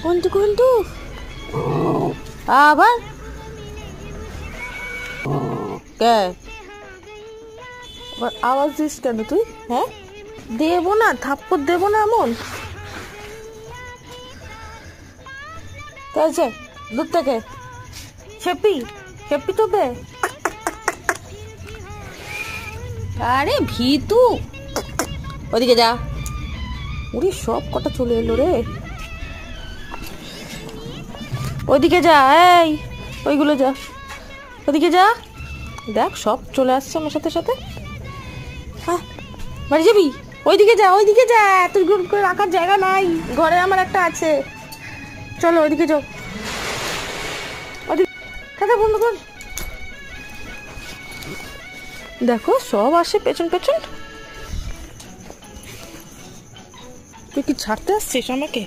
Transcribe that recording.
কোনটু কোনটু আবার কে আবার আওয়াজ দিস কেন তুই? হ্যাঁ দেবো না, থাপ্পড় দেবো না এমন। আছে দূর থেকে খেপি খেপি তোবে। আরে ভিতু ওদিকে যা। ওরে সব কটা চলে এলো রে, ওইদিকে যা। এই ওইগুলো যা, ওদিকে যা। দেখ সব চলে আসছে আমার সাথে সাথে। হ্যাঁ বাড়ি যাবি? ওইদিকে যা, ওইদিকে যা। তোর গুণ করে রাখার জায়গা নাই, ঘরে আমার একটা আছে। চলো ওইদিকে যাও, ওদিকে দাদা বন্ধ কর। দেখো সব আসে পেছন পেছন। তুই কি ছাড়তে আসছিস আমাকে?